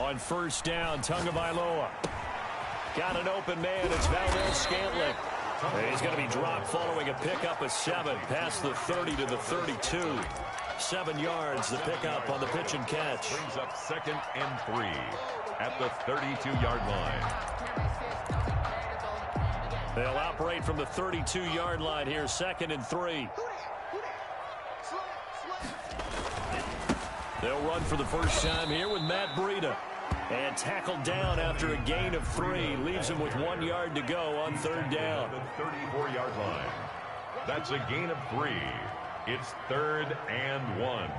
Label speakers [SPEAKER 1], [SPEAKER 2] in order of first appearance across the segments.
[SPEAKER 1] On first down, Tagovailoa. Got an open man. It's Valdez-Scantling. He's going to be dropped following a pickup of 7 past the 30 to the 32. 7 yards, the pickup on the pitch and catch.
[SPEAKER 2] Brings up 2nd and 3 at the 32-yard line.
[SPEAKER 1] They'll operate from the 32-yard line here, 2nd and 3. They'll run for the first time here with Matt Breida. And tackled down after a gain of 3. Leaves him with 1 yard to go on 3rd down.
[SPEAKER 2] The 34-yard line. That's a gain of 3. It's 3rd and 1.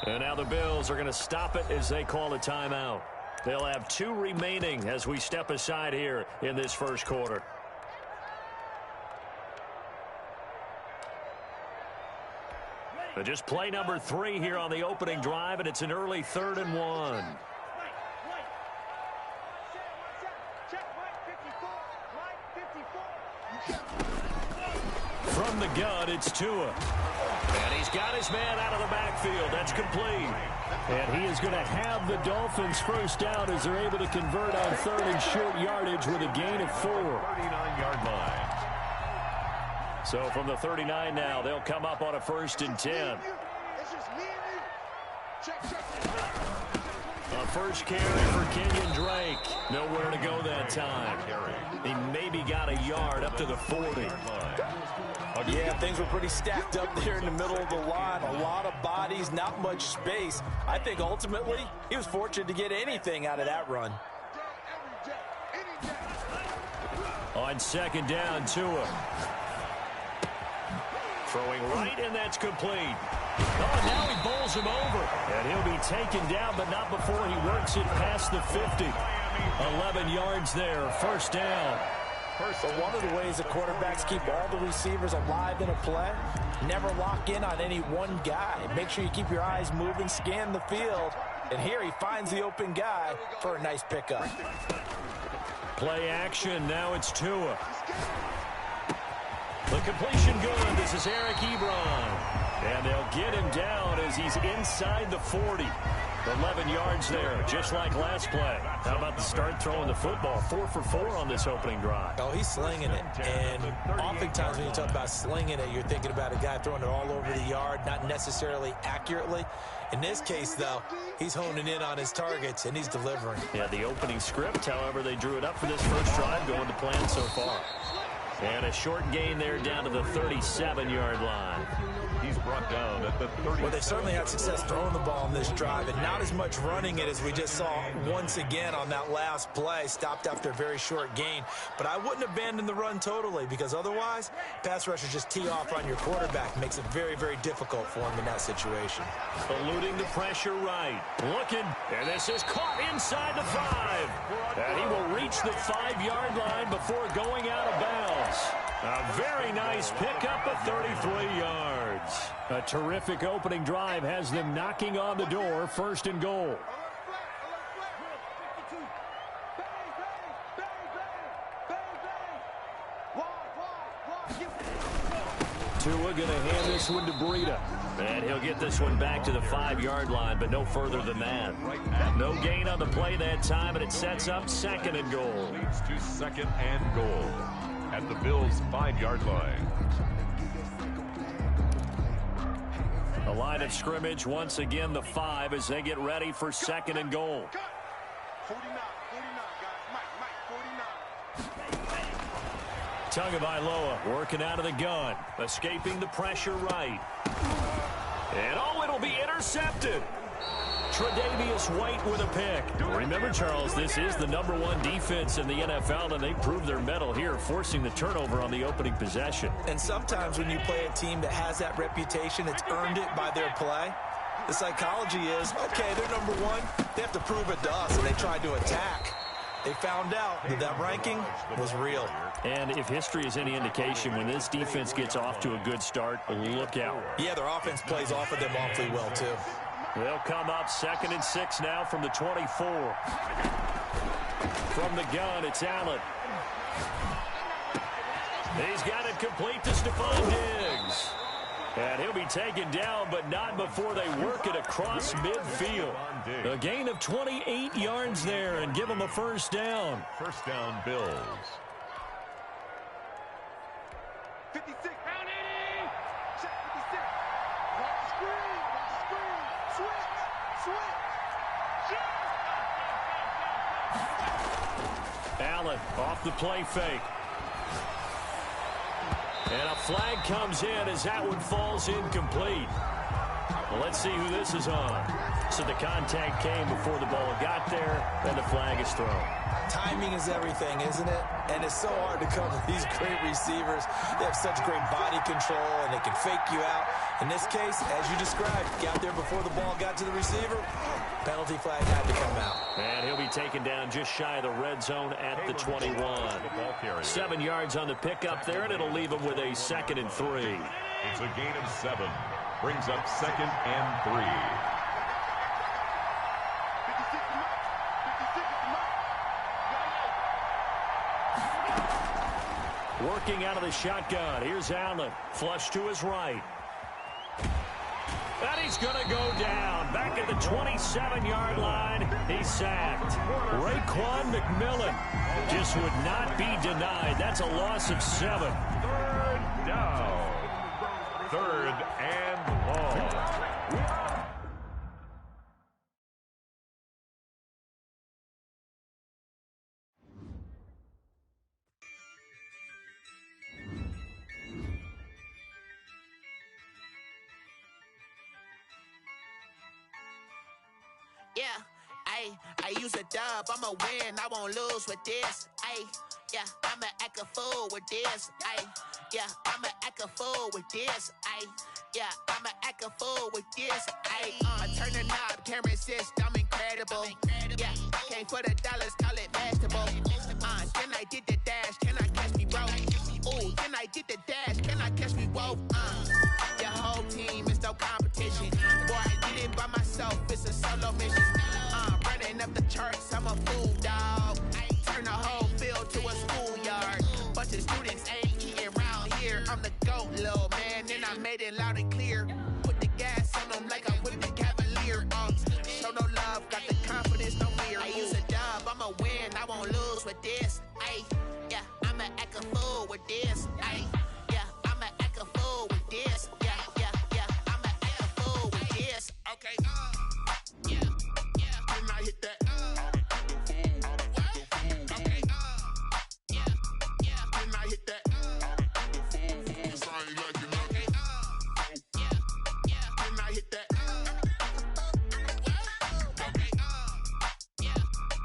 [SPEAKER 1] And now the Bills are going to stop it as they call a timeout. They'll have 2 remaining as we step aside here in this first quarter. But just play number 3 here on the opening drive, and it's an early 3rd and 1. From the gun, it's Tua. And he's got his man out of the backfield. That's complete. And he is going to have the Dolphins first down as they're able to convert on 3rd and short yardage with a gain of 4.
[SPEAKER 2] 39-yard line.
[SPEAKER 1] So from the 39 now, they'll come up on a 1st and 10. A first carry for Kenyon Drake. Nowhere to go that time. He maybe got a yard up to the 40.
[SPEAKER 3] Yeah, things were pretty stacked up there in the middle of the line. A lot of bodies, not much space. I think ultimately he was fortunate to get anything out of that run.
[SPEAKER 1] On 2nd down, Tua. Throwing right, and that's complete. Oh, and now he bowls him over. And he'll be taken down, but not before he works it past the 50. 11 yards there, first down.
[SPEAKER 3] But one of the ways the quarterbacks keep all the receivers alive in a play, never lock in on any one guy. Make sure you keep your eyes moving, scan the field. And here he finds the open guy for a nice pickup.
[SPEAKER 1] Play action, now it's Tua. The completion good. This is Eric Ebron. And they'll get him down as he's inside the 40. 11 yards there, just like last play. How about the start throwing the football? 4 for 4 on this opening drive.
[SPEAKER 3] Oh, he's slinging it. And oftentimes when you talk about slinging it, you're thinking about a guy throwing it all over the yard, not necessarily accurately. In this case, though, he's honing in on his targets, and he's delivering.
[SPEAKER 1] Yeah, the opening script, however, they drew it up for this first drive, going to plan so far. And a short gain there down to the 37-yard line.
[SPEAKER 2] He's brought down at the 30.
[SPEAKER 3] Well, they certainly had success throwing the ball in this drive, and not as much running it as we just saw once again on that last play. Stopped after a very short gain. But I wouldn't abandon the run totally, because otherwise, pass rushers just tee off on your quarterback. Makes it very, very difficult for him in that situation.
[SPEAKER 1] Eluding the pressure right. Looking, and this is caught inside the 5. And he will reach the 5-yard line before going out of bounds. A very nice pickup of 33 yards. A terrific opening drive has them knocking on the door, 1st and goal. Tua going to hand this one to Breida. And he'll get this one back to the 5-yard line, but no further than that. No gain on the play that time, and it sets up 2nd and goal.
[SPEAKER 2] Leads to 2nd and goal at the Bills' 5-yard line.
[SPEAKER 1] The line of scrimmage, once again, the 5 as they get ready for 2nd and goal.
[SPEAKER 4] 49, guys. Mike, 49.
[SPEAKER 1] Tagovailoa working out of the gun, escaping the pressure right. And oh, it'll be intercepted. Tre'Davious White with a pick. Remember, Charles, this is the #1 defense in the NFL, and they proved their mettle here, forcing the turnover on the opening possession.
[SPEAKER 3] And sometimes when you play a team that has that reputation, it's earned it by their play. The psychology is, okay, they're #1. They have to prove it to us, and they tried to attack. They found out that that ranking was real.
[SPEAKER 1] And if history is any indication, when this defense gets off to a good start, look out.
[SPEAKER 3] Yeah, their offense plays off of them awfully well, too.
[SPEAKER 1] They'll come up 2nd and 6 now from the 24. From the gun, it's Allen. He's got it complete to Stephon Diggs. And he'll be taken down, but not before they work it across midfield. A gain of 28 yards there and give them a first down.
[SPEAKER 2] First down, Bills.
[SPEAKER 4] 56. Down 80. Check 56. Watch the screen. Watch the screen. Switch. Switch.
[SPEAKER 1] Allen off the play fake. And a flag comes in as that one falls incomplete. Well, let's see who this is on. So the contact came before the ball got there, and the flag is thrown.
[SPEAKER 3] Timing is everything, isn't it? And it's so hard to cover these great receivers. They have such great body control, and they can fake you out. In this case, as you described, got there before the ball got to the receiver. Penalty flag had to come out.
[SPEAKER 1] And he'll be taken down just shy of the red zone at the 21. 7 yards on the pickup there, and it'll leave him with a 2nd and 3.
[SPEAKER 2] It's a gain of 7. Brings up 2nd and 3.
[SPEAKER 4] 56 is mark. 56 is mark.
[SPEAKER 1] Working out of the shotgun. Here's Allen. Flush to his right. And he's going to go down. Back at the 27-yard line. He's sacked. Raekwon McMillan just would not be denied. That's a loss of 7.
[SPEAKER 2] Third down. 3rd and long.
[SPEAKER 5] Yeah, I use a dub, I'ma win, I won't lose with this. Yeah, I'ma act a fool with this. Yeah, I'ma act a fool with this. Yeah, I'ma act a fool with this. Turn the knob, camera assist, I'm incredible. Yeah, came for the dollars, call it vegetable. Then I did the dash, can I catch me, bro? Ooh, then I did the dash, can I catch me, whoa? Your whole team is no competition. Boy, I did it by myself, it's a solo mission. Running up the charts, I'm a fool, dog. Turn the whole field to a schoolyard. Bunch of students ain't eating around here. I'm the GOAT, little man, and I made it loud and clear. Put the gas on them like I'm with the Cavalier. Show no love, got the confidence, no fear. I use a dub, I'ma win, I won't lose with this. Yeah, I'ma act a fool with this. Yeah, I'ma act a fool with this. Yeah, I'ma act a fool with this. Okay, yeah, can I hit that? Okay, yeah, can I hit that? Cause I ain't like it, okay, yeah, can I hit that? Okay,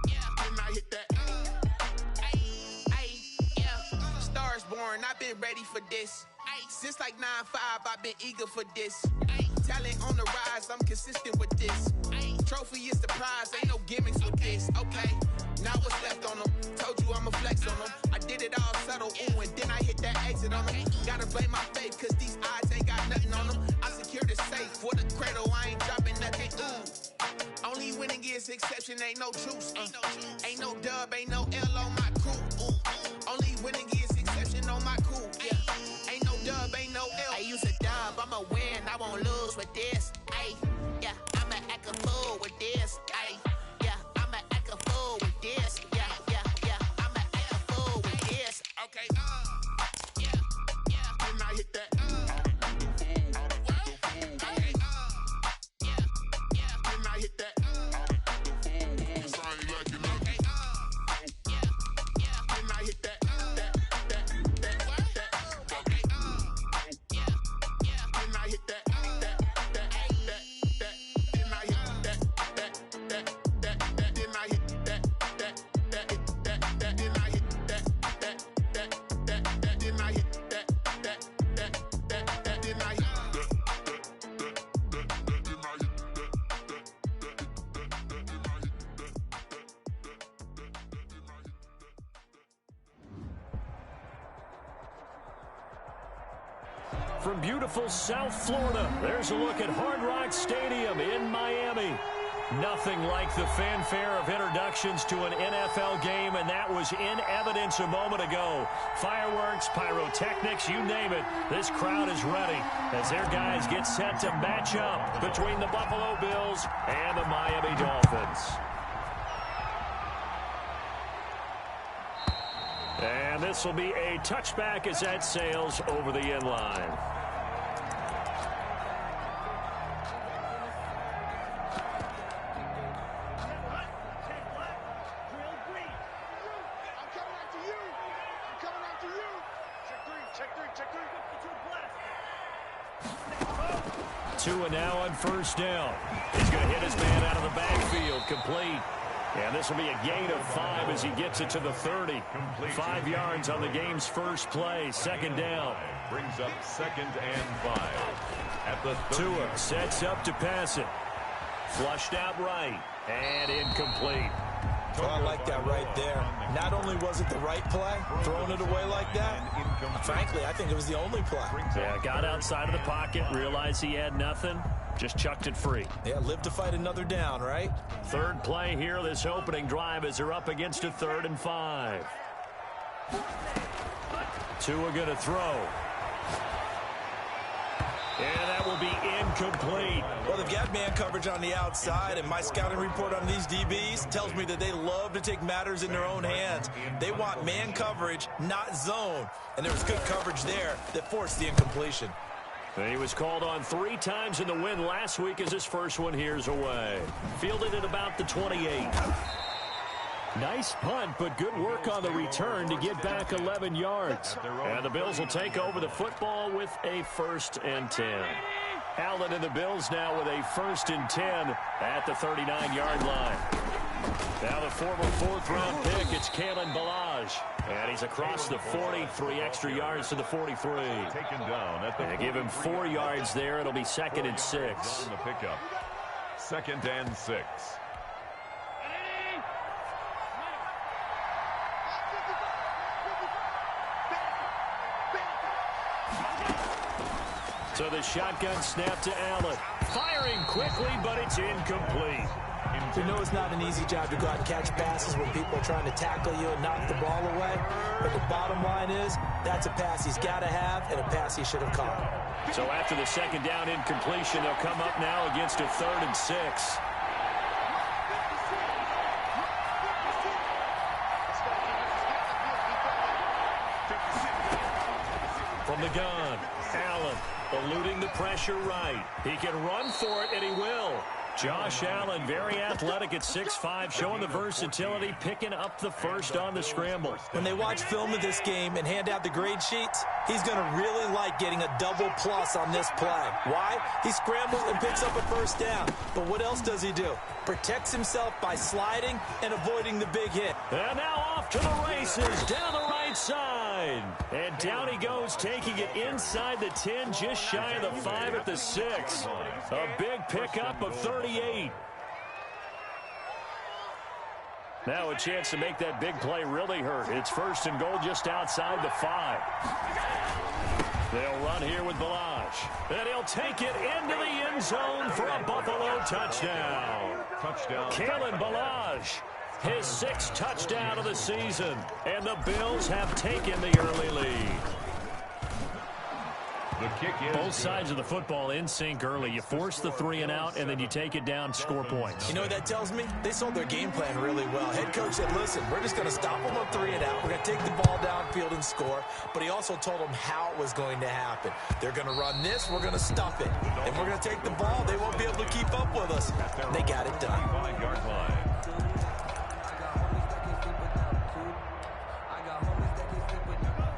[SPEAKER 5] yeah, can I hit that? Yeah, stars born, I've been ready for this. Since like 9-5, I've been eager for this. Talent on the rise, I'm consistent with this. Trophy is the prize, ain't no gimmicks with this. Okay, now what's left on them? Told you I'ma flex on them. I did it all subtle, ooh, and then I hit that exit on them. Gotta blame my faith, cause these odds ain't got nothing on them. I secure the safe for the cradle, I ain't dropping nothing, ooh. Only winning is exception, ain't no truce. Ain't no dub, ain't no L on my crew. Only winning is exception on my crew. Yeah, ain't no dub, ain't no L. I use a dub, I'ma win, I won't lose with this. Yeah, I'ma act a fool with this. Yeah, I'ma act a fool with this. Yeah, I'ma act a fool with this. Okay, yeah, can I hit that? Okay, yeah, can I hit that? Cause I ain't like it, okay, yeah, can I hit that? Okay, yeah, can I hit that?
[SPEAKER 1] From beautiful South Florida, there's a look at Hard Rock Stadium in Miami. Nothing like the fanfare of introductions to an NFL game, and that was in evidence a moment ago. Fireworks, pyrotechnics, you name it. This crowd is ready as their guys get set to match up between the Buffalo Bills and the Miami Dolphins. And this will be a touchback as that sails over the end line. Tua now on first down. He's going to hit his man out of the backfield, complete. And this will be a gain of 5 as he gets it to the 30. 5 yards on the game's first play. Second down.
[SPEAKER 2] Brings up 2nd and 5. At the
[SPEAKER 1] Tua sets up to pass it. Flushed out right and incomplete.
[SPEAKER 3] Well, I like that right there. Not only was it the right play, throwing it away like that, frankly, I think it was the only play.
[SPEAKER 1] Yeah, got outside of the pocket, realized he had nothing, just chucked it free.
[SPEAKER 3] Yeah, live to fight another down, right?
[SPEAKER 1] Third play here, this opening drive as they're up against a 3rd and 5. Tua going to throw. And that will be incomplete.
[SPEAKER 3] Well, they've got man coverage on the outside, and my scouting report on these DBs tells me that they love to take matters in their own hands. They want man coverage, not zone. And there was good coverage there that forced the incompletion.
[SPEAKER 1] And he was called on 3 times in the win last week as his first one here's away. Fielded at about the 28. Nice punt, but good work on the return to get back 11 yards. And the Bills will take over the football with a 1st and 10. Allen and the Bills now with a 1st and 10 at the 39-yard line. Now the former 4th-round pick, it's Kalen Ballage. And he's across the 40, 3 extra yards to the 43.
[SPEAKER 2] Taken down at the
[SPEAKER 1] and give him 4 yards there. It'll be 2nd and 6.
[SPEAKER 2] The pickup. 2nd and 6.
[SPEAKER 1] So the shotgun snap to Allen. Firing quickly, but it's incomplete.
[SPEAKER 3] You know it's not an easy job to go out and catch passes when people are trying to tackle you and knock the ball away. But the bottom line is, that's a pass he's got to have and a pass he should have caught.
[SPEAKER 1] So after the 2nd down incompletion, they'll come up now against a 3rd and 6. From the gun, Allen eluding the pressure right. He can run for it, and he will. Josh Allen, very athletic at 6'5", showing the versatility, picking up the 1st on the scramble.
[SPEAKER 3] When they watch film of this game and hand out the grade sheets, he's going to really like getting a double plus on this play. Why? He scrambles and picks up a 1st down. But what else does he do? Protects himself by sliding and avoiding the big hit.
[SPEAKER 1] And now off to the races, down the right side. And down he goes, taking it inside the 10, just shy of the 5 at the 6. A big pickup of 38. Now a chance to make that big play really hurt. It's 1st and goal just outside the 5. They'll run here with Ballage. And he'll take it into the end zone for a Buffalo touchdown. Kalen Ballage, his 6th touchdown of the season. And the Bills have taken the early lead.
[SPEAKER 2] The kick is
[SPEAKER 1] both sides of the football in sync early. You force the 3 and out, and then you take it down, score points.
[SPEAKER 3] You know what that tells me? They sold their game plan really well. Head coach said, listen, we're just going to stop them on 3 and out. We're going to take the ball downfield and score. But he also told them how it was going to happen. They're going to run this. We're going to stuff it. And we're going to take the ball. They won't be able to keep up with us. They got it done.
[SPEAKER 2] 5-yard line.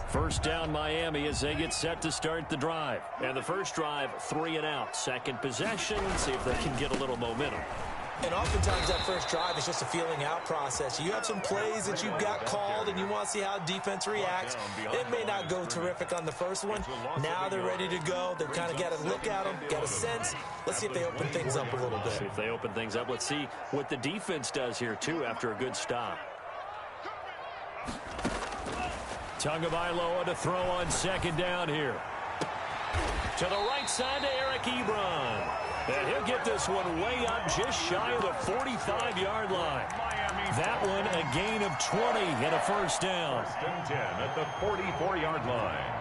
[SPEAKER 1] First down Miami as they get set to start the drive. And the first drive, 3 and out. Second possession, see if they can get a little momentum.
[SPEAKER 3] And oftentimes that first drive is just a feeling out process. You have some plays that you've got called and you want to see how defense reacts. It may not go terrific on the first one. Now they're ready to go. They've kind of got to look at them, got a sense. Let's see if they open things up a little bit.
[SPEAKER 1] See if they open things up. Let's see what the defense does here, too, after a good stop. Tagovailoa to throw on second down here. To the right side to Eric Ebron. And he'll get this one way up just shy of the 45-yard line. That one a gain of 20 and a first down.
[SPEAKER 2] First and 10 at the 44-yard line.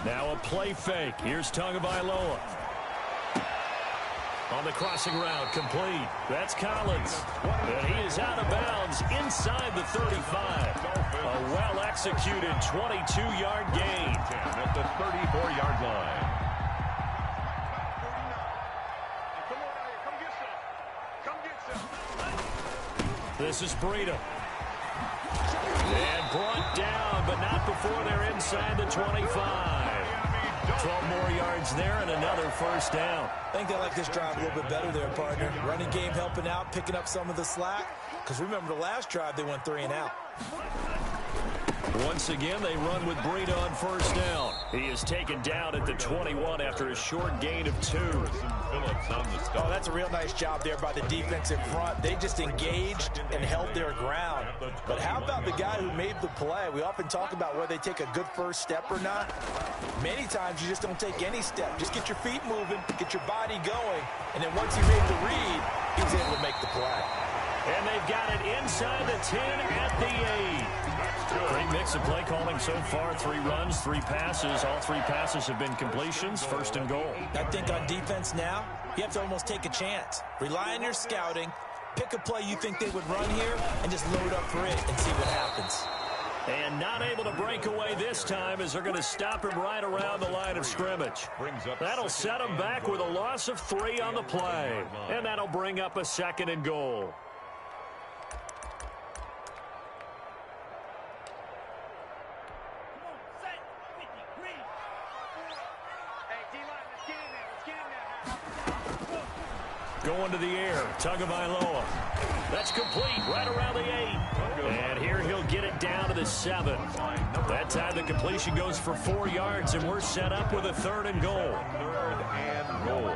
[SPEAKER 1] Now a play fake. Here's Tagovailoa. On the crossing route, complete. That's Collins. And he is out of bounds inside the 35. A well-executed 22-yard gain.
[SPEAKER 2] At the 34-yard line.
[SPEAKER 1] This is Breida. And brought down, but not before they're inside the 25. 12 more yards there and another first down.
[SPEAKER 3] I think they like this drive a little bit better there, partner. Running game helping out, picking up some of the slack. Because remember the last drive, they went 3 and out.
[SPEAKER 1] Once again, they run with Breida on first down. He is taken down at the 21 after a short gain of 2.
[SPEAKER 3] Oh, that's a real nice job there by the defensive front. They just engaged and held their ground. But how about the guy who made the play? We often talk about whether they take a good first step or not. Many times you just don't take any step. Just get your feet moving, get your body going, and then once he made the read, he was able to make the play.
[SPEAKER 1] And they've got it inside the 10 at the 8. Great mix of play calling so far. 3 runs, 3 passes. All 3 passes have been completions. First and goal.
[SPEAKER 3] I think on defense now, you have to almost take a chance. Rely on your scouting. Pick a play you think they would run here and just load up for it and see what happens.
[SPEAKER 1] And not able to break away this time as they're going to stop him right around the line of scrimmage. That'll set him back with a loss of 3 on the play. And that'll bring up a second and goal. Going to the air, Tagovailoa. That's complete, right around the 8. And here he'll get it down to the 7. That time the completion goes for 4 yards, and we're set up with a 3rd and goal.
[SPEAKER 2] 3rd and goal.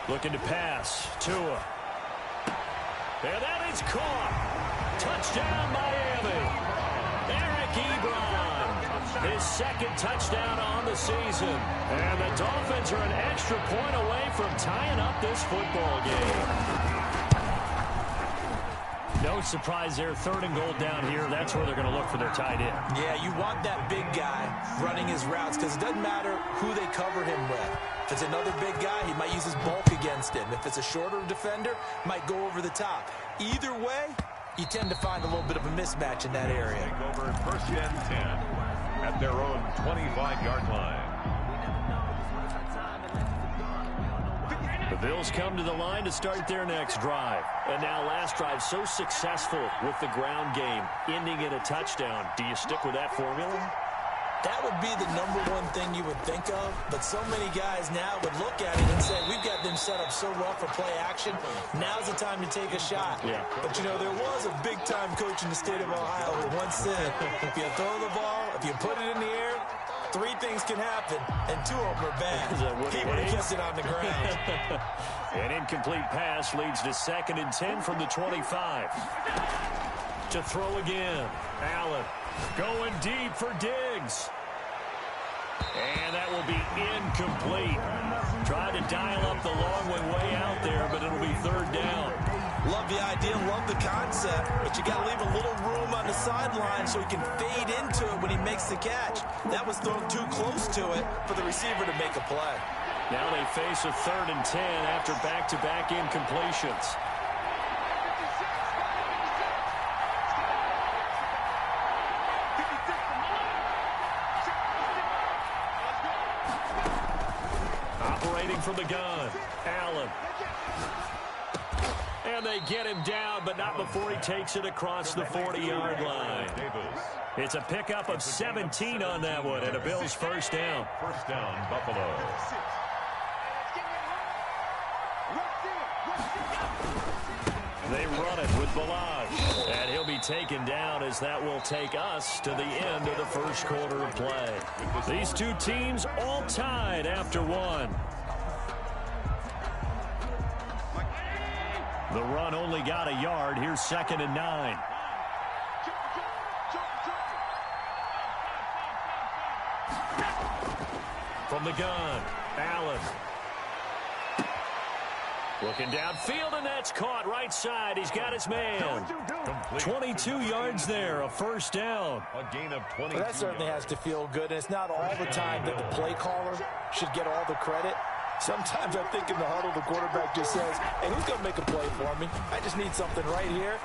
[SPEAKER 1] Looking to pass, Tua. And that is caught. Touchdown, Miami. Eric Ebron, his 2nd touchdown on the season. And the Dolphins are an extra point away from tying up this football game. No surprise there. 3rd and goal down here. That's where they're going to look for their tight end.
[SPEAKER 3] Yeah, you want that big guy running his routes because it doesn't matter who they cover him with. If it's another big guy, he might use his bulk against him. If it's a shorter defender, might go over the top. Either way, you tend to find a little bit of a mismatch in that area.
[SPEAKER 2] Over 1st and 10 at their own 25-yard line.
[SPEAKER 1] The Bills come to the line to start their next drive. And now last drive so successful with the ground game, ending in a touchdown. Do you stick with that formula?
[SPEAKER 3] That would be the #1 thing you would think of, but so many guys now would look at it and say, we've got them set up so well for play action, now's the time to take a shot.
[SPEAKER 1] Yeah.
[SPEAKER 3] But, you know, there was a big-time coach in the state of Ohio who once said, if you throw the ball, if you put it in the air, 3 things can happen, and 2 of them are bad. He would have kept it on the ground.
[SPEAKER 1] An incomplete pass leads to 2nd and 10 from the 25. To throw again. Allen going deep for Diggs. And that will be incomplete. Tried to dial up the long one way out there, but it'll be 3rd down.
[SPEAKER 3] Love the idea, love the concept, but you got to leave a little room on the sideline so he can fade into it when he makes the catch. That was thrown too close to it for the receiver to make a play.
[SPEAKER 1] Now they face a 3rd and 10 after back-to-back incompletions. Operating from the gun, Allen. And they get him down, but not before he takes it across the 40-yard line. It's a pickup of 17 on that one, and a Bills first down.
[SPEAKER 2] First down, Buffalo.
[SPEAKER 1] They run it with Balaj, and he'll be taken down as that will take us to the end of the first quarter of play. These 2 teams all tied after 1. The run only got a yard. Here's 2nd and 9. From the gun, Allen. Looking downfield, and that's caught right side. He's got his man. 22 yards there, a first down.
[SPEAKER 2] A gain of 20.
[SPEAKER 3] Well, that certainly has to feel good, and it's not all the time that the play caller should get all the credit. Sometimes I think in the huddle, the quarterback just says, hey, who's going to make a play for me? I just need something right here.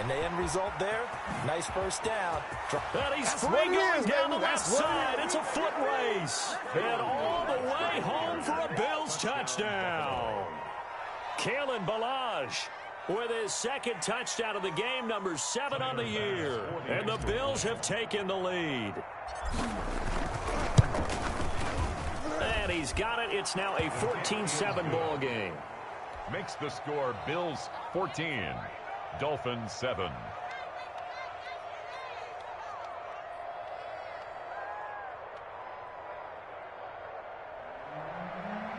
[SPEAKER 3] And the end result there, nice first down.
[SPEAKER 1] And he's free going down the left side. It's a foot race. And all the way home for a Bills touchdown. Kalen Ballage with his 2nd touchdown of the game, number 7 on the year. And the Bills have taken the lead. And he's got it. It's now a 14-7 ball game.
[SPEAKER 2] Makes the score Bills 14, Dolphins 7.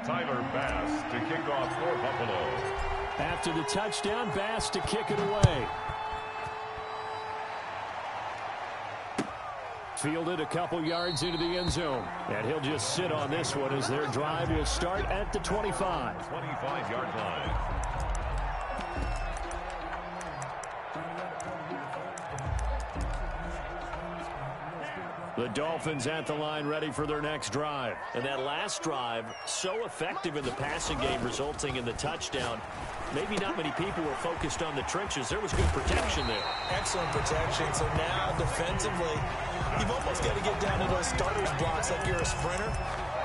[SPEAKER 2] Tyler Bass to kick off for Buffalo.
[SPEAKER 1] After the touchdown, Bass to kick it away. Fielded a couple yards into the end zone. And he'll just sit on this one as their drive will start at the 25.
[SPEAKER 2] 25-yard line.
[SPEAKER 1] The Dolphins at the line ready for their next drive. And that last drive, so effective in the passing game, resulting in the touchdown. Maybe not many people were focused on the trenches. There was good protection there.
[SPEAKER 3] Excellent protection. So now defensively, you've almost got to get down to those starters blocks like you're a sprinter.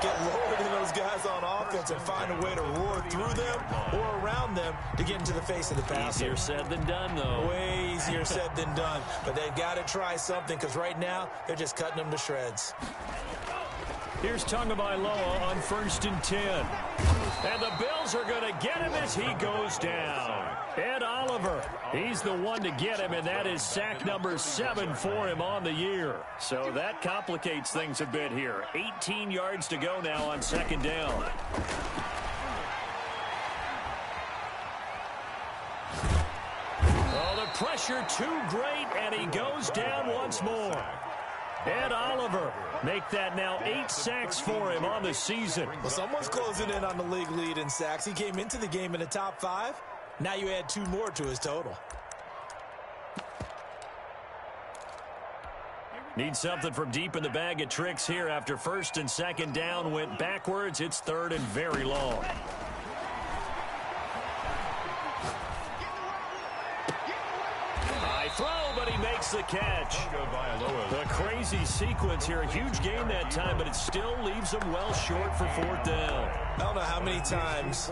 [SPEAKER 3] Get lower than those guys on offense and find a way to roar through them or around them to get into the face of the passer.
[SPEAKER 1] Easier said than done, though.
[SPEAKER 3] Way easier said than done. But they've got to try something because right now they're just cutting them to shreds.
[SPEAKER 1] Here's Tagovailoa on 1st and 10. And the Bills are going to get him as he goes down. Ed Oliver, he's the one to get him, and that is sack number 7 for him on the year. So that complicates things a bit here. 18 yards to go now on 2nd down. Oh, the pressure too great, and he goes down once more. Ed Oliver, make that now 8 sacks for him on the season.
[SPEAKER 3] Well, someone's closing in on the league lead in sacks. He came into the game in the top 5. Now you add 2 more to his total.
[SPEAKER 1] Need something from deep in the bag of tricks here after 1st and 2nd down went backwards. It's 3rd and very long. High throw, but he makes the catch. A crazy sequence here. A huge gain that time, but it still leaves him well short for 4th down.
[SPEAKER 3] I don't know how many times,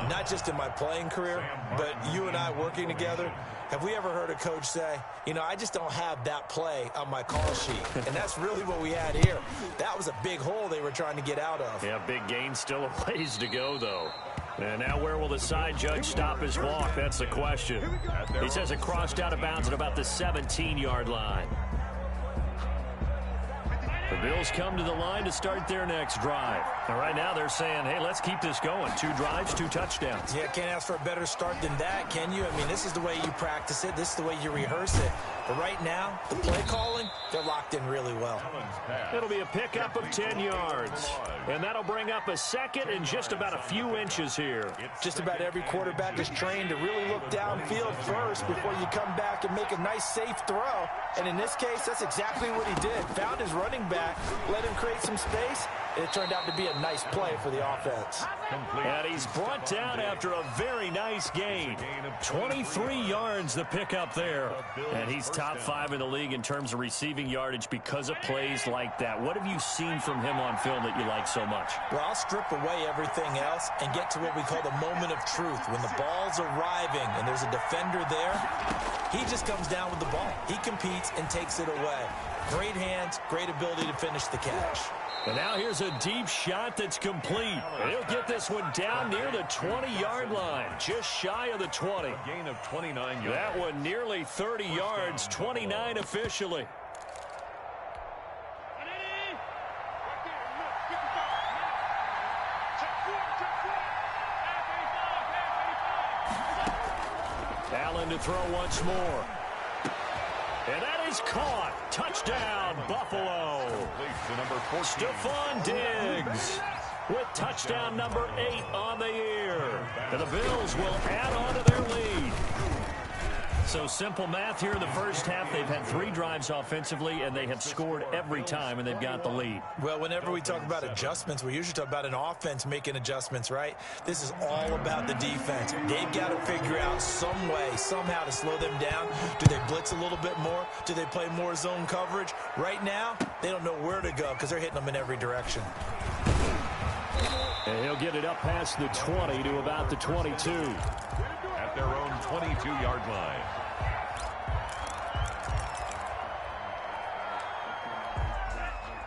[SPEAKER 3] not just in my playing career, but you and I working together, have we ever heard a coach say, you know, I just don't have that play on my call sheet. And that's really what we had here. That was a big hole they were trying to get out of.
[SPEAKER 1] Yeah, big gain, still a ways to go, though. And now where will the side judge stop his walk? That's the question. He says it crossed out of bounds at about the 17-yard line. The Bills come to the line to start their next drive. And right now they're saying, hey, let's keep this going. 2 drives, 2 touchdowns.
[SPEAKER 3] Yeah, can't ask for a better start than that, can you? I mean, this is the way you practice it. This is the way you rehearse it. But right now, the play calling, they're locked in really well.
[SPEAKER 1] It'll be a pickup of 10 yards. And that'll bring up a 2nd and just about a few inches here.
[SPEAKER 3] Just about every quarterback is trained to really look downfield first before you come back and make a nice, safe throw. And in this case, that's exactly what he did. Found his running back, let him create some space, and it turned out to be a nice play for the offense.
[SPEAKER 1] And he's brought down after a very nice gain. 23 yards the pickup there. And he's top 5 in the league in terms of receiving yardage because of plays like that. What have you seen from him on film that you like so much?
[SPEAKER 3] Well, I'll strip away everything else and get to what we call the moment of truth. When the ball's arriving and there's a defender there, he just comes down with the ball. He competes and takes it away. Great hands, great ability to finish the catch.
[SPEAKER 1] And now here's a deep shot that's complete. He'll get this one down near the 20-yard line, just shy of the 20.
[SPEAKER 2] A gain of 29 yards.
[SPEAKER 1] That one nearly 30 yards, 29 officially. Allen to throw once more. And that is caught. Touchdown, Buffalo. Stephon Diggs with touchdown number 8 on the year. And the Bills will add on to their lead. So simple math here in the first half. They've had 3 drives offensively, and they have scored every time, and they've got the lead.
[SPEAKER 3] Well, whenever we talk about adjustments, we usually talk about an offense making adjustments, right? This is all about the defense. They've got to figure out some way, somehow to slow them down. Do they blitz a little bit more? Do they play more zone coverage? Right now, they don't know where to go because they're hitting them in every direction.
[SPEAKER 1] And he'll get it up past the 20 to about the 22.
[SPEAKER 2] At their own 22-yard line.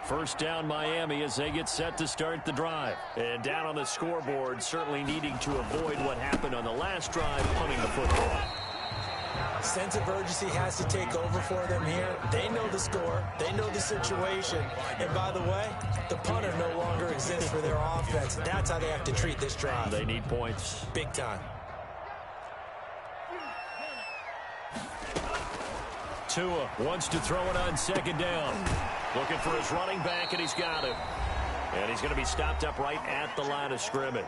[SPEAKER 1] First down Miami as they get set to start the drive. And down on the scoreboard, certainly needing to avoid what happened on the last drive, punting the football.
[SPEAKER 3] Sense of urgency has to take over for them here. They know the score. They know the situation. And by the way, the punter no longer exists for their offense. That's how they have to treat this drive.
[SPEAKER 1] They need points.
[SPEAKER 3] Big time.
[SPEAKER 1] Tua wants to throw it on second down. Looking for his running back, and he's got him. And he's going to be stopped up right at the line of scrimmage.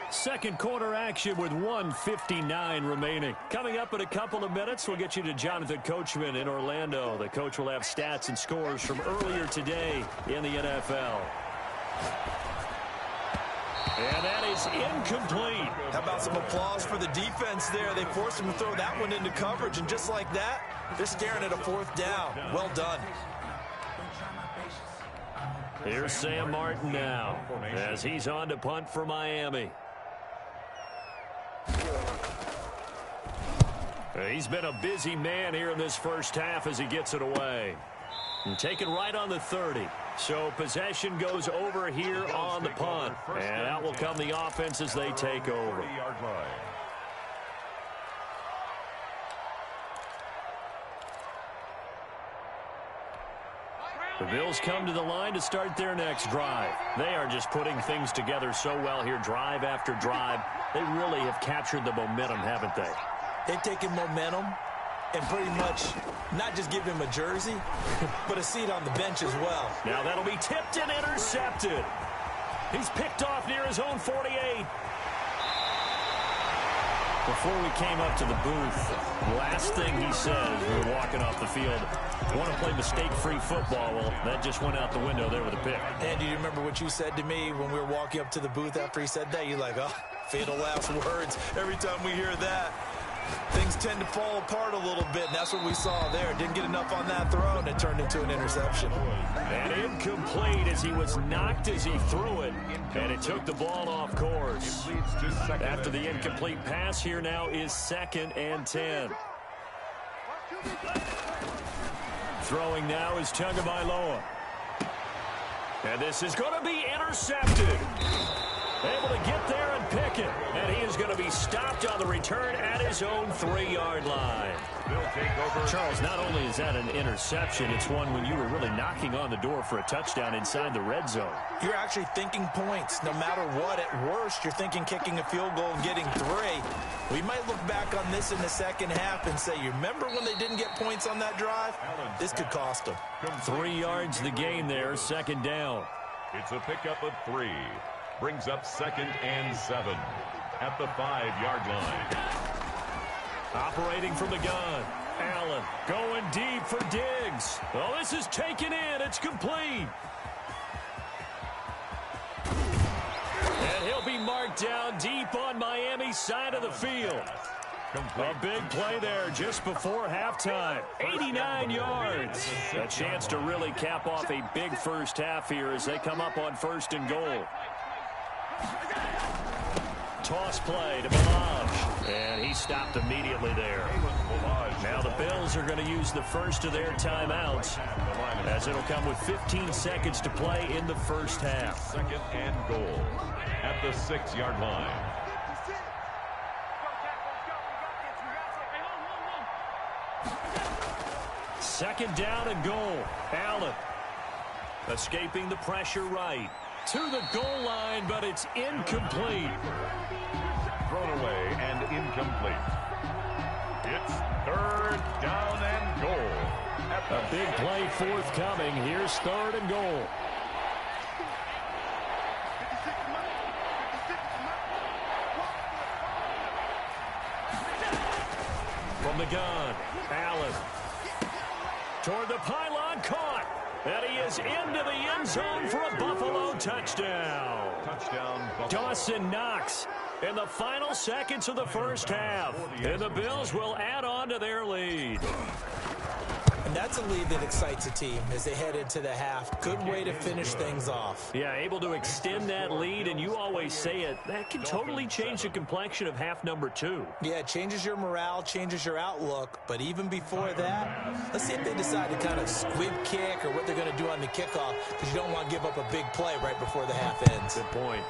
[SPEAKER 1] Second quarter action with 1:59 remaining. Coming up in a couple of minutes, we'll get you to Jonathan Coachman in Orlando. The coach will have stats and scores from earlier today in the NFL. And that is incomplete.
[SPEAKER 3] How about some applause for the defense there? They forced him to throw that one into coverage, and just like that, they're staring at a 4th down. Well done.
[SPEAKER 1] Here's Sam Martin now as he's on to punt for Miami. He's been a busy man here in this first half as he gets it away. And taken right on the 30. So possession goes over here on the punt. And out will come the offense as they take over. The Bills come to the line to start their next drive. They are just putting things together so well here, drive after drive. They really have captured the momentum, haven't they?
[SPEAKER 3] They've taken momentum and pretty much not just give him a jersey, but a seat on the bench as well.
[SPEAKER 1] Now that'll be tipped and intercepted. He's picked off near his own 48. Before we came up to the booth, last thing he said, we were walking off the field, want to play mistake-free football. Well, that just went out the window there with a pick.
[SPEAKER 3] And do you remember what you said to me when we were walking up to the booth after he said that? You're like, oh, fatal last words. Every time we hear that, things tend to fall apart a little bit, and that's what we saw there. Didn't get enough on that throw, and it turned into an interception.
[SPEAKER 1] And incomplete as he was knocked as he threw it, and it took the ball off course. After the incomplete pass, here now is 2nd and 10. Throwing now is Tagovailoa. And this is going to be intercepted. Able to get there and pick it. And he is going to be stopped on the return at his own 3-yard line. Charles, not only is that an interception, it's one when you were really knocking on the door for a touchdown inside the red zone.
[SPEAKER 3] You're actually thinking points. No matter what, at worst, you're thinking kicking a field goal and getting 3. We might look back on this in the second half and say, you remember when they didn't get points on that drive? This could cost them.
[SPEAKER 1] 3 yards the gain there, 2nd down.
[SPEAKER 2] It's a pickup of 3. Brings up 2nd and 7 at the 5-yard line.
[SPEAKER 1] Operating from the gun. Allen going deep for Diggs. Oh, this is taken in. It's complete. And he'll be marked down deep on Miami's side of the field. A big play there just before halftime. 89 yards. A chance to really cap off a big first half here as they come up on 1st and goal. Toss play to Balaj, and he stopped immediately there. Now the Bills are going to use the first of their timeouts as it'll come with 15 seconds to play in the first half.
[SPEAKER 2] 2nd and goal at the 6-yard line.
[SPEAKER 1] Second down and goal. Allen escaping the pressure right to the goal line, but it's incomplete.
[SPEAKER 2] Thrown away and incomplete. It's 3rd down and goal.
[SPEAKER 1] A big play forthcoming. Here's 3rd and goal. From the gun, Allen. Toward the pylon, caught. And he is into the end zone for a Buffalo touchdown.
[SPEAKER 2] Touchdown, Buffalo.
[SPEAKER 1] Dawson Knox in the final seconds of the first half. And the Bills will add on to their lead.
[SPEAKER 3] And that's a lead that excites a team as they head into the half. Good way to finish things off.
[SPEAKER 1] Yeah, able to extend that lead, and you always say it, that can totally change the complexion of half number 2.
[SPEAKER 3] Yeah, it changes your morale, changes your outlook. But even before that, let's see if they decide to kind of squib kick or what they're going to do on the kickoff, because you don't want to give up a big play right before the half ends.
[SPEAKER 1] Good point.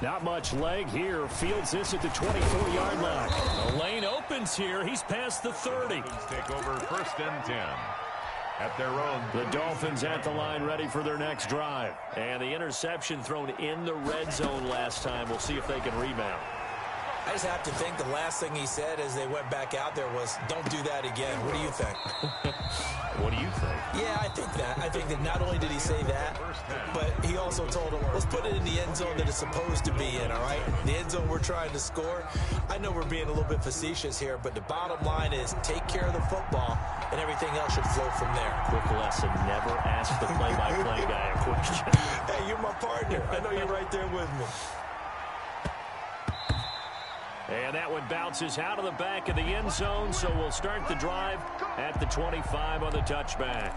[SPEAKER 1] Not much leg here. Fields this at the 24-yard line. The lane opens here. He's past the 30.
[SPEAKER 2] Take over 1st and 10. At their own.
[SPEAKER 1] The Dolphins at the line ready for their next drive. And the interception thrown in the red zone last time. We'll see if they can rebound.
[SPEAKER 3] I just have to think the last thing he said as they went back out there was, don't do that again. What do you think?
[SPEAKER 1] What do you think?
[SPEAKER 3] Yeah, I think that. I think that not only did he say that, but he also told them, let's put it in the end zone that it's supposed to be in, all right? The end zone we're trying to score. I know we're being a little bit facetious here, but the bottom line is take care of the football, and everything else should flow from there.
[SPEAKER 1] Quick lesson, never ask the play-by-play guy a question.
[SPEAKER 3] Hey, you're my partner. I know you're right there with me.
[SPEAKER 1] And that one bounces out of the back of the end zone, so we'll start the drive at the 25 on the touchback.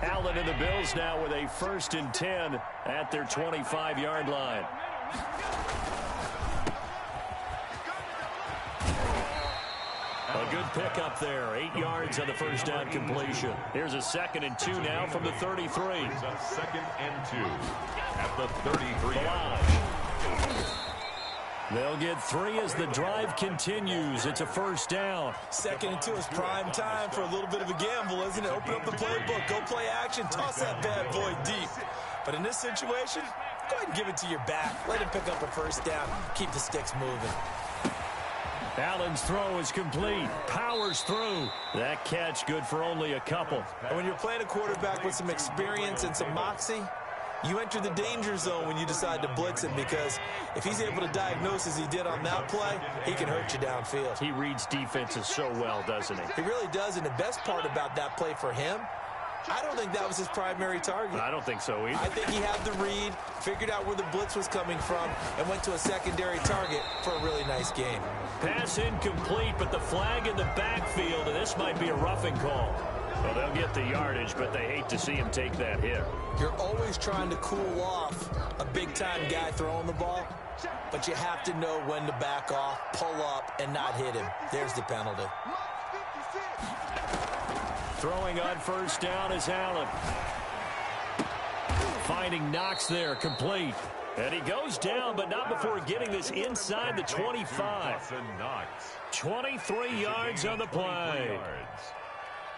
[SPEAKER 1] Allen and the Bills now with a 1st and 10 at their 25-yard line. A good pickup there. 8 yards on the first down completion. Here's a 2nd and 2 now from the 33.
[SPEAKER 2] 2nd and 2 at the 33.
[SPEAKER 1] They'll get 3 as the drive continues. It's a 1st down.
[SPEAKER 3] 2nd and 2 is prime time for a little bit of a gamble, isn't it? Open up the playbook, go play action, toss that bad boy deep. But in this situation, go ahead and give it to your back. Let him pick up a 1st down. Keep the sticks moving.
[SPEAKER 1] Allen's throw is complete. Powers through. That catch good for only a couple.
[SPEAKER 3] And when you're playing a quarterback with some experience and some moxie, you enter the danger zone when you decide to blitz him, because if he's able to diagnose as he did on that play, he can hurt you downfield.
[SPEAKER 1] He reads defenses so well, doesn't he?
[SPEAKER 3] He really does, and the best part about that play for him, I don't think that was his primary target.
[SPEAKER 1] I don't think so either.
[SPEAKER 3] I think he had the read, figured out where the blitz was coming from, and went to a secondary target for a really nice game.
[SPEAKER 1] Pass incomplete, but the flag in the backfield, and this might be a roughing call. Well, they'll get the yardage, but they hate to see him take that hit.
[SPEAKER 3] You're always trying to cool off a big-time guy throwing the ball, but you have to know when to back off, pull up, and not hit him. There's the penalty.
[SPEAKER 1] Throwing on 1st down is Allen. Finding Knox there, complete. And he goes down, but not before getting this inside the 25. 23 yards on the play.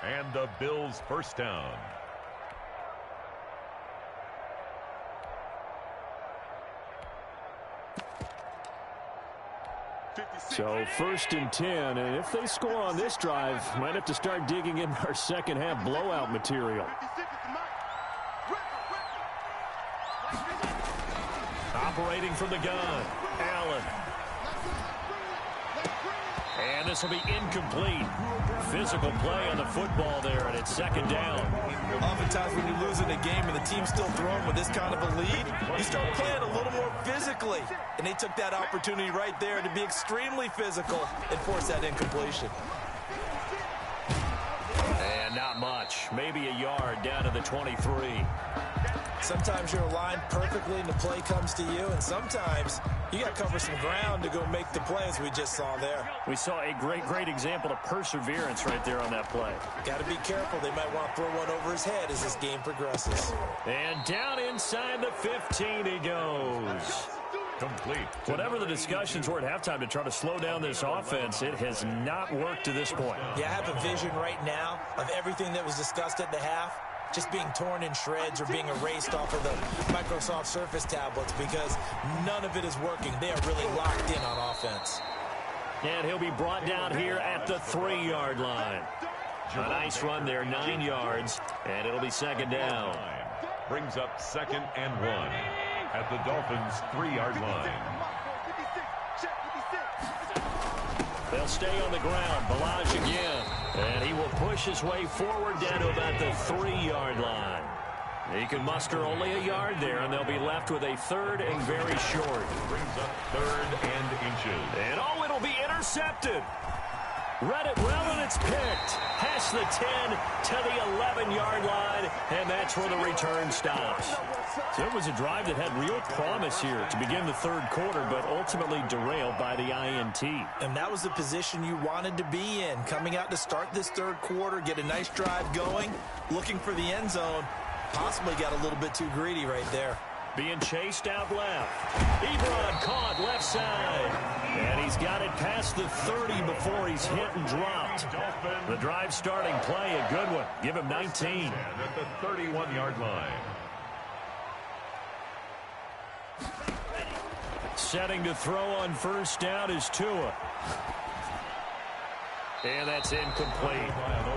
[SPEAKER 2] And the Bills' 1st down.
[SPEAKER 1] So 1st and 10, and if they score on this drive, might have to start digging in our second half blowout material. Operating from the gun, Allen. And this will be incomplete. Physical play on the football there, and it's 2nd down.
[SPEAKER 3] Oftentimes when you're losing a game and the team's still throwing with this kind of a lead, you start playing a little more physically. And they took that opportunity right there to be extremely physical and force that incompletion.
[SPEAKER 1] And not much. Maybe a yard down to the 23.
[SPEAKER 3] Sometimes you're aligned perfectly and the play comes to you, and sometimes you got to cover some ground to go make the play, as we just saw there.
[SPEAKER 1] We saw a great example of perseverance right there on that play.
[SPEAKER 3] Got to be careful. They might want to throw one over his head as this game progresses.
[SPEAKER 1] And down inside the 15 he goes.
[SPEAKER 2] Complete.
[SPEAKER 1] Whatever the discussions were at halftime to try to slow down this offense, it has not worked to this point.
[SPEAKER 3] Yeah, I have a vision right now of everything that was discussed at the half just being torn in shreds or being erased off of the Microsoft Surface tablets because none of it is working. They are really locked in on offense.
[SPEAKER 1] And he'll be brought down here at the 3-yard line. A nice run there, 9 yards, and it'll be second down.
[SPEAKER 2] Brings up 2nd and 1 at the Dolphins' 3-yard line.
[SPEAKER 1] They'll stay on the ground. Balaj again. And he will push his way forward down to about the 3-yard line. He can muster only a yard there, and they'll be left with a 3rd and very short.
[SPEAKER 2] Brings up 3rd and inches.
[SPEAKER 1] And oh, it'll be intercepted. Read it well, and it's picked. Past the 10 to the 11-yard line, and that's where the return stops. So it was a drive that had real promise here to begin the 3rd quarter, but ultimately derailed by the INT.
[SPEAKER 3] And that was the position you wanted to be in, coming out to start this 3rd quarter, get a nice drive going, looking for the end zone. Possibly got a little bit too greedy right there.
[SPEAKER 1] Being chased out left. Ebron caught left side. And he's got it past the 30 before he's hit and dropped. The drive starting play, a good one. Give him 19.
[SPEAKER 2] At the 31-yard line.
[SPEAKER 1] Setting to throw on first down is Tua. And that's incomplete.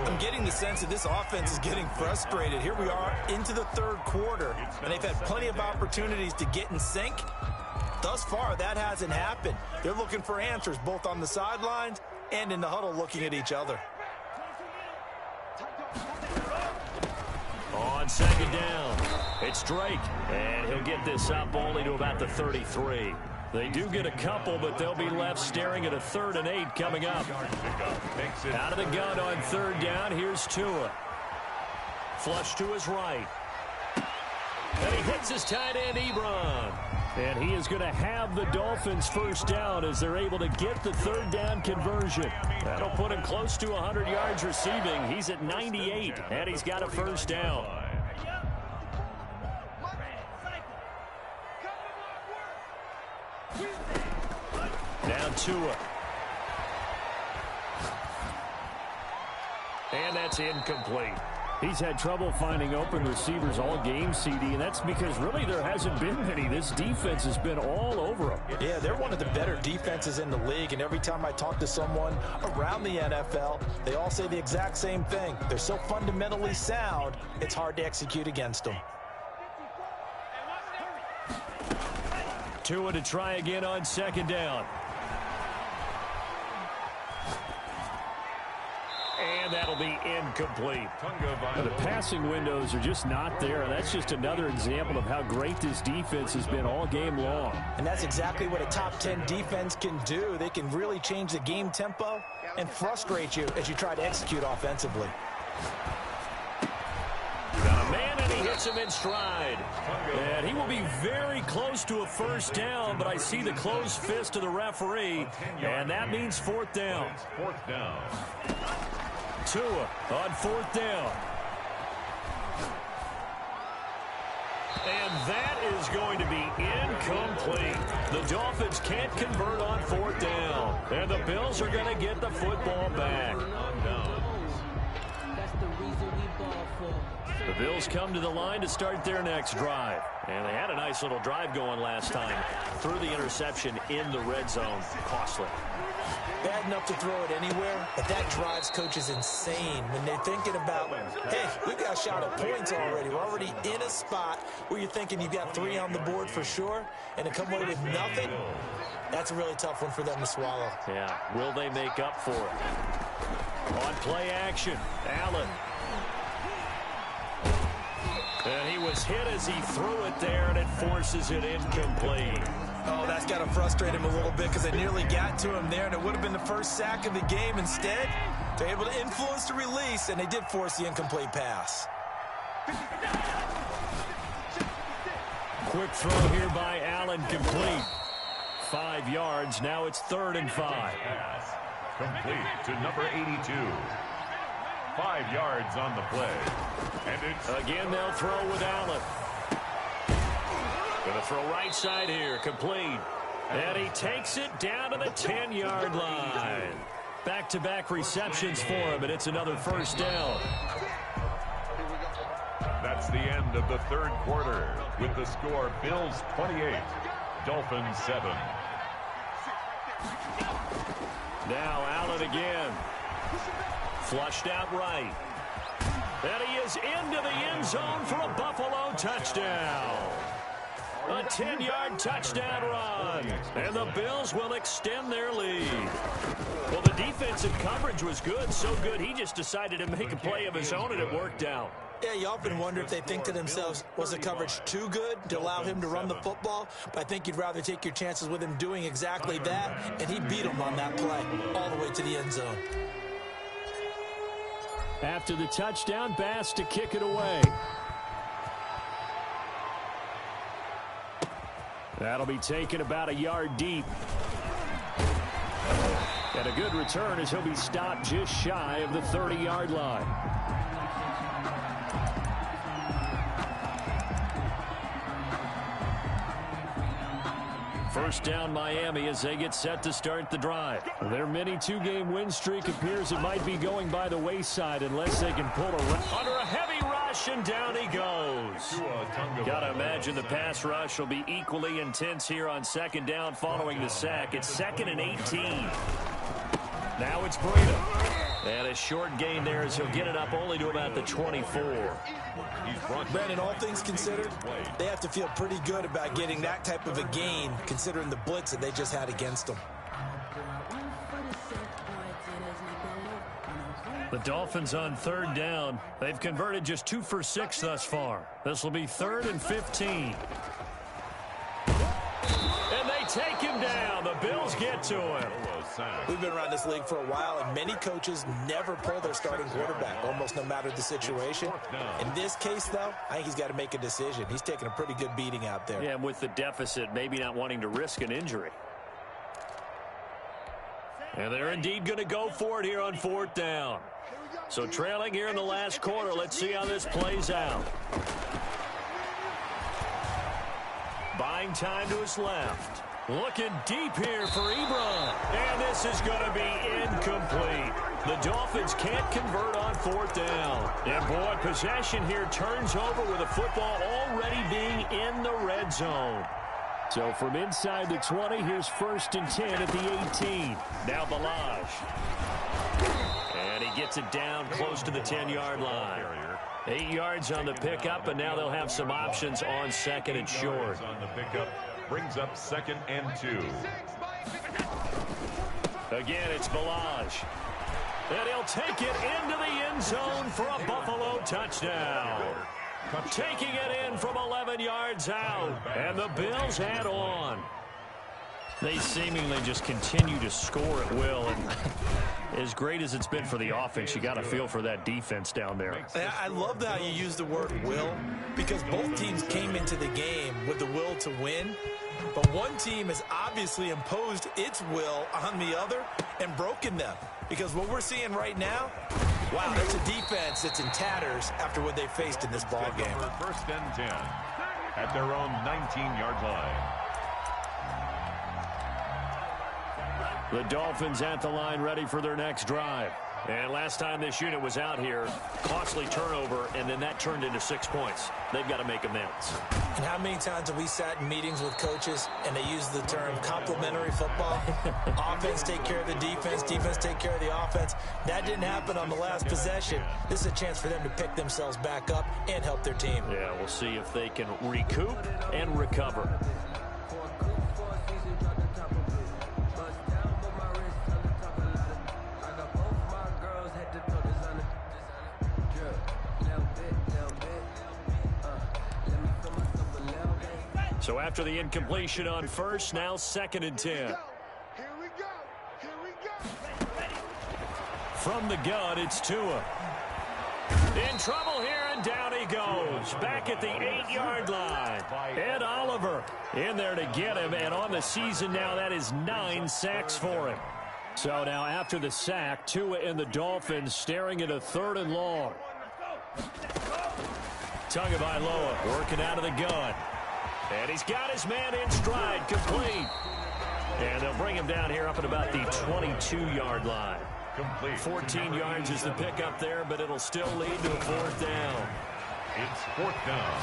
[SPEAKER 3] I'm getting the sense that this offense is getting frustrated. Here we are into the 3rd quarter, and they've had plenty of opportunities to get in sync. Thus far, that hasn't happened. They're looking for answers both on the sidelines and in the huddle looking at each other.
[SPEAKER 1] On second down, it's Drake, and he'll get this up only to about the 33. They do get a couple, but they'll be left staring at a 3rd and 8 coming up. Out of the gun on 3rd down, here's Tua. Flush to his right. And he hits his tight end, Ebron. And he is going to have the Dolphins first down as they're able to get the 3rd down conversion. That'll put him close to 100 yards receiving. He's at 98, and he's got a first down. Now Tua. And that's incomplete. He's had trouble finding open receivers all game, CD, and that's because really there hasn't been many. This defense has been all over them.
[SPEAKER 3] Yeah, they're one of the better defenses in the league, and every time I talk to someone around the NFL, they all say the exact same thing. They're so fundamentally sound, it's hard to execute against them.
[SPEAKER 1] Tua to try again on second down. And that'll be incomplete. The passing windows are just not there. That's just another example of how great this defense has been all game long.
[SPEAKER 3] And that's exactly what a top 10 defense can do. They can really change the game tempo and frustrate you as you try to execute offensively.
[SPEAKER 1] Got a man, and he hits him in stride. And he will be very close to a first down, but I see the closed fist of the referee, and that means 4th down.
[SPEAKER 2] 4th down.
[SPEAKER 1] Tua on 4th down. And that is going to be incomplete. The Dolphins can't convert on 4th down. And the Bills are going to get the football back. The Bills come to the line to start their next drive. And they had a nice little drive going last time. Threw the interception in the red zone. Costly.
[SPEAKER 3] Bad enough to throw it anywhere, but that drives coaches insane when they're thinking about, hey, we've got a shot at points already. We're already in a spot where you're thinking you've got 3 on the board for sure, and to come away with nothing, that's a really tough one for them to swallow.
[SPEAKER 1] Yeah, will they make up for it? On play action, Allen. And he was hit as he threw it there, and it forces it incomplete.
[SPEAKER 3] Oh, that's got to frustrate him a little bit because they nearly got to him there, and it would have been the first sack of the game. Instead, they're able to influence the release, and they did force the incomplete pass.
[SPEAKER 1] Quick throw here by Allen, complete. 5 yards. Now it's 3rd and 5.
[SPEAKER 2] Complete to number 82. 5 yards on the play. And it's
[SPEAKER 1] again, they'll throw with Allen. Going to throw right side here, complete. And he takes it down to the 10-yard line. Back-to-back receptions for him, and it's another first down.
[SPEAKER 2] the end of the third quarter with the score Bills 28, Dolphins 7.
[SPEAKER 1] Now Allen again. Flushed out right. And he is into the end zone for a Buffalo touchdown. A 10-yard touchdown run. And the Bills will extend their lead. Well, the defensive coverage was good, so good he just decided to make a play of his own, and it worked out.
[SPEAKER 3] Yeah, you often wonder if they think to themselves, was the coverage too good to allow him to run the football? But I think you'd rather take your chances with him doing exactly that, and he beat him on that play all the way to the end zone.
[SPEAKER 1] After the touchdown, Bass to kick it away. That'll be taken about a yard deep. And a good return as he'll be stopped just shy of the 30-yard line. First down Miami as they get set to start the drive. Their mini two-game win streak appears it might be going by the wayside unless they can pull under a heavy rush, and down he goes. Gotta imagine the pass rush will be equally intense here on second down following the sack. It's 2nd and 18. Now it's Bambino. And a short gain there as he'll get it up only to about the 24.
[SPEAKER 3] Brandon, all things considered, they have to feel pretty good about getting that type of a gain considering the blitz that they just had against them.
[SPEAKER 1] The Dolphins on third down. They've converted just 2 for 6 thus far. This will be 3rd and 15. And they take him down. The Bills get to him.
[SPEAKER 3] We've been around this league for a while, and many coaches never pull their starting quarterback, almost no matter the situation. In this case, though, I think he's got to make a decision. He's taking a pretty good beating out there.
[SPEAKER 1] Yeah, and with the deficit, maybe not wanting to risk an injury. And they're indeed going to go for it here on 4th down. So trailing here in the last quarter, let's see how this plays out. Buying time to his left. Looking deep here for Ebron. And this is going to be incomplete. The Dolphins can't convert on 4th down. And boy, possession here turns over with the football already being in the red zone. So from inside the 20, here's 1st and 10 at the 18. Now Balaj. And he gets it down close to the 10-yard line. 8 yards on the pickup, and now they'll have some options on 2nd and short.
[SPEAKER 2] On the pickup brings up 2nd and 2.
[SPEAKER 1] Again, it's Balaj. And he'll take it into the end zone for a Buffalo touchdown. Taking it in from 11 yards out. And the Bills add on. They seemingly just continue to score at will. And as great as it's been for the offense, you got to feel for that defense down there.
[SPEAKER 3] I love how you use the word will, because both teams came into the game with the will to win. But one team has obviously imposed its will on the other and broken them. Because what we're seeing right now, wow, that's a defense that's in tatters after what they faced in this ball game.
[SPEAKER 2] 1st and 10 at their own 19-yard line.
[SPEAKER 1] The Dolphins at the line ready for their next drive. And last time this unit was out here, costly turnover, and then that turned into 6 points. They've got to make amends.
[SPEAKER 3] And how many times have we sat in meetings with coaches and they use the term complementary football? Offense take care of the defense, defense take care of the offense. That didn't happen on the last possession. This is a chance for them to pick themselves back up and help their team.
[SPEAKER 1] Yeah, we'll see if they can recoup and recover. So after the incompletion on 1st, now 2nd and 10.
[SPEAKER 4] Here we go. Here we go.
[SPEAKER 1] From the gun, it's Tua. In trouble here, and down he goes. Back at the 8-yard line. Ed Oliver in there to get him, and on the season now, that is 9 sacks for him. So now after the sack, Tua and the Dolphins staring at a 3rd and long. Tagovailoa working out of the gun. And he's got his man in stride, complete. And they'll bring him down here up at about the 22-yard line.
[SPEAKER 2] Complete.
[SPEAKER 1] 14 yards is the pickup there, but it'll still lead to a 4th down.
[SPEAKER 2] It's 4th down.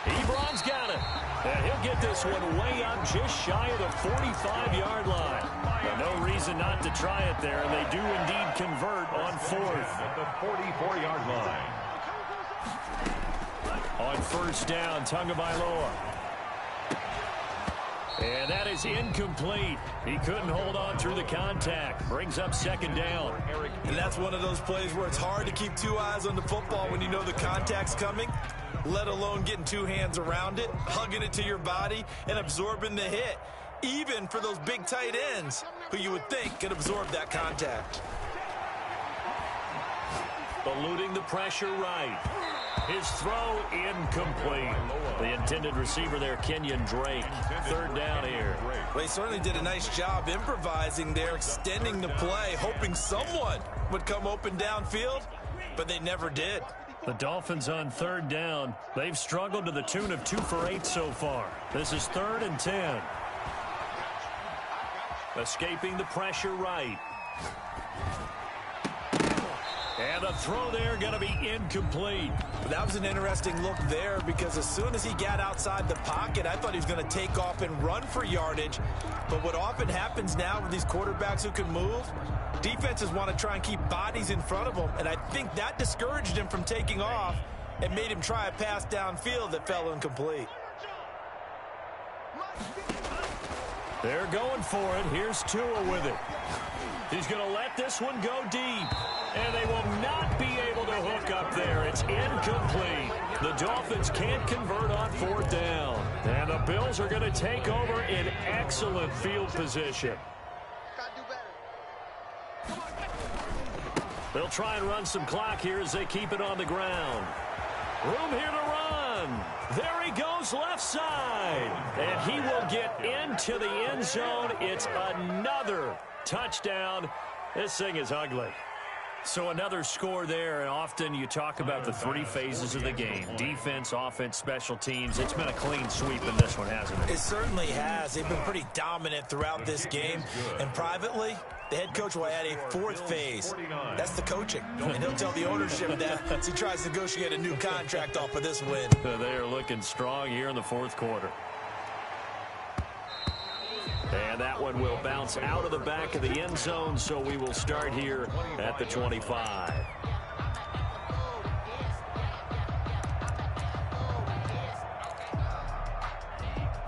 [SPEAKER 1] Ebron's got it. And he'll get this one way up just shy of the 45-yard line. And no reason not to try it there, and they do indeed convert on 4th.
[SPEAKER 2] At the 44-yard line.
[SPEAKER 1] On 1st down, Tagovailoa. And that is incomplete. He couldn't hold on through the contact. Brings up 2nd down.
[SPEAKER 3] And that's one of those plays where it's hard to keep two eyes on the football when you know the contact's coming, let alone getting two hands around it, hugging it to your body, and absorbing the hit, even for those big tight ends who you would think could absorb that contact.
[SPEAKER 1] Eluding the pressure right. His throw incomplete. The intended receiver there, Kenyon Drake. 3rd down here.
[SPEAKER 3] Well, he certainly did a nice job improvising there, extending the play, hoping someone would come open downfield, but they never did.
[SPEAKER 1] The Dolphins on 3rd down. They've struggled to the tune of 2 for 8 so far. This is 3rd and 10. Escaping the pressure right. And the throw there going to be incomplete.
[SPEAKER 3] That was an interesting look there because as soon as he got outside the pocket, I thought he was going to take off and run for yardage. But what often happens now with these quarterbacks who can move, defenses want to try and keep bodies in front of them. And I think that discouraged him from taking off and made him try a pass downfield that fell incomplete.
[SPEAKER 1] They're going for it. Here's Tua with it. He's going to let this one go deep. And they will not be able to hook up there. It's incomplete. The Dolphins can't convert on 4th down. And the Bills are going to take over in excellent field position. They'll try and run some clock here as they keep it on the ground. Room here to run. There he goes left side. And he will get into the end zone. It's another touchdown. This thing is ugly. So another score there, and often you talk about the 3 phases of the game. Defense, offense, special teams. It's been a clean sweep in this one, hasn't it?
[SPEAKER 3] It certainly has. They've been pretty dominant throughout this game. And privately, the head coach will add a 4th phase. That's the coaching. And he'll tell the ownership that as he tries to negotiate a new contract off of this win.
[SPEAKER 1] They are looking strong here in the 4th quarter. And that one will bounce out of the back of the end zone, so we will start here at the 25.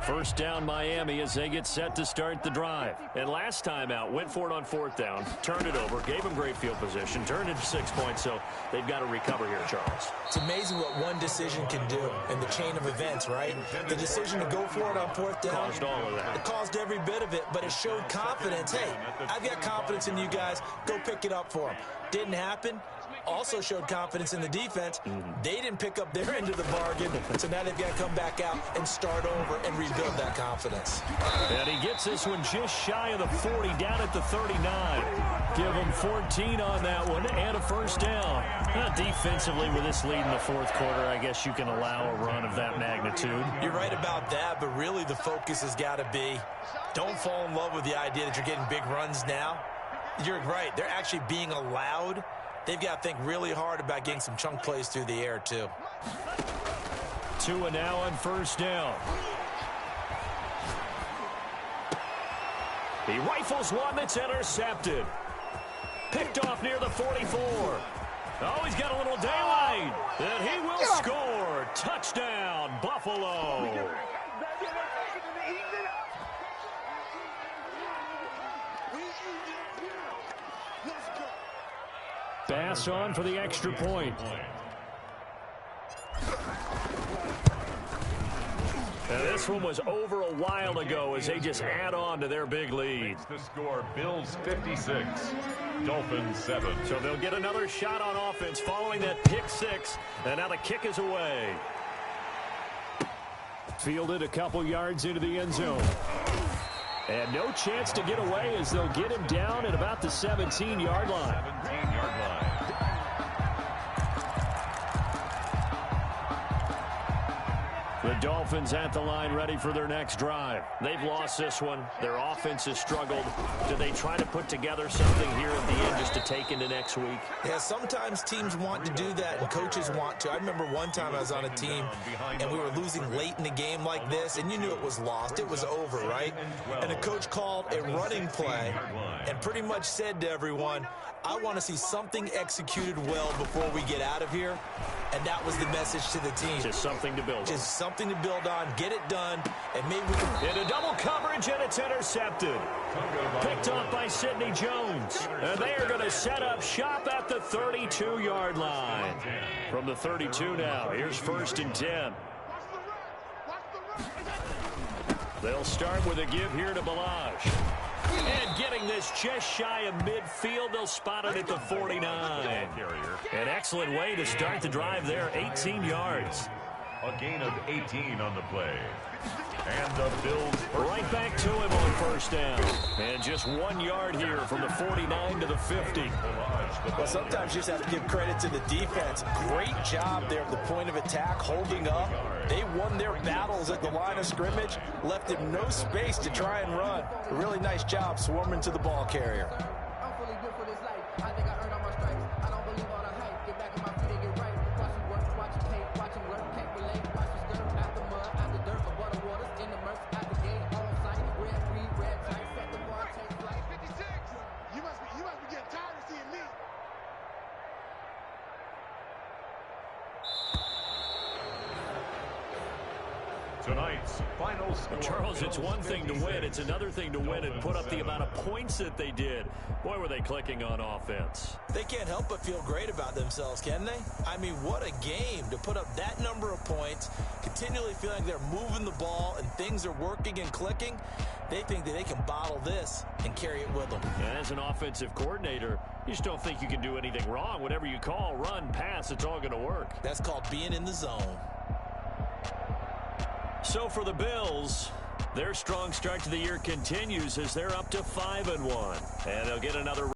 [SPEAKER 1] First down Miami as they get set to start the drive. And last time out, went for it on 4th down, turned it over, gave them great field position, turned it to 6 points, so they've got to recover here, Charles.
[SPEAKER 3] It's amazing what one decision can do in the chain of events, right? The decision to go for it on 4th down.
[SPEAKER 1] Caused all of that.
[SPEAKER 3] It caused every bit of it, but it showed confidence. Hey, I've got confidence in you guys. Go pick it up for them. Didn't happen. Also showed confidence in the defense. They didn't pick up their end of the bargain, so now they've got to come back out and start over and rebuild that confidence.
[SPEAKER 1] And he gets this one just shy of the 40, down at the 39. Give him 14 on that one and a first down. Defensively, with this lead in the 4th quarter, I guess you can allow a run of that magnitude.
[SPEAKER 3] You're right about that, but really the focus has got to be don't fall in love with the idea that you're getting big runs now. You're right. They're actually being allowed. They've got to think really hard about getting some chunk plays through the air, too.
[SPEAKER 1] Tua now on first down. He rifles one that's intercepted. Picked off near the 44. Oh, he's got a little daylight. And he will score. Touchdown, Buffalo. Pass on for the extra point. Now this one was over a while ago as they just add on to their big lead.
[SPEAKER 2] The score, Bills 56, Dolphins 7.
[SPEAKER 1] So they'll get another shot on offense following that pick 6. And now the kick is away. Fielded a couple yards into the end zone. And no chance to get away as they'll get him down at about the 17-yard line.
[SPEAKER 2] 17-yard line.
[SPEAKER 1] The The Dolphins at the line ready for their next drive. They've lost this one. Their offense has struggled. Do they try to put together something here at the end just to take into next week?
[SPEAKER 3] Yeah, sometimes teams want to do that and coaches want to. I remember one time I was on a team and we were losing late in the game like this, and you knew it was lost. It was over, right? And the coach called a running play and pretty much said to everyone, I want to see something executed well before we get out of here. And that was the message to the team.
[SPEAKER 1] Just something to build on.
[SPEAKER 3] Just something to build on, get it done, and maybe we can...
[SPEAKER 1] Into double coverage, and it's intercepted. Picked off by Sidney Jones. And they are going to set up shop at the 32-yard line. From the 32 now, here's 1st and 10. They'll start with a give here to Balaj. And getting this just shy of midfield, they'll spot it at the 49. An excellent way to start the drive there, 18 yards.
[SPEAKER 2] A gain of 18 on the play. And the Bills
[SPEAKER 1] right back to him on 1st down. And just 1 yard here from the 49 to the 50.
[SPEAKER 3] Well, sometimes you just have to give credit to the defense. Great job there at the point of attack, holding up. They won their battles at the line of scrimmage, left them no space to try and run. A really nice job swarming to the ball carrier.
[SPEAKER 6] I'm fully built for this life. I think I earned all my stripes. I don't believe all the hype. Get back on my feet and get right. Watch him work, watch him hate, watch him work, can't relate. Watch him skirt out the mud, out the dirt, above the waters, in the murk, out the gate, on sight. Red, green, red, tight, set the bar, take flight.
[SPEAKER 4] 56. You must be getting tired of seeing me.
[SPEAKER 2] tonight's final score.
[SPEAKER 1] Charles, it's one thing to win. It's another thing to win and put up the amount of points that they did. Boy, were they clicking on offense.
[SPEAKER 3] They can't help but feel great about themselves, can they? I mean, what a game to put up that number of points, continually feeling they're moving the ball and things are working and clicking. They think that they can bottle this and carry it with them.
[SPEAKER 1] And as an offensive coordinator, you just don't think you can do anything wrong. Whatever you call, run, pass, it's all going to work.
[SPEAKER 3] That's called being in the zone.
[SPEAKER 1] So for the Bills, their strong start to the year continues as they're up to 5-1. And they'll get another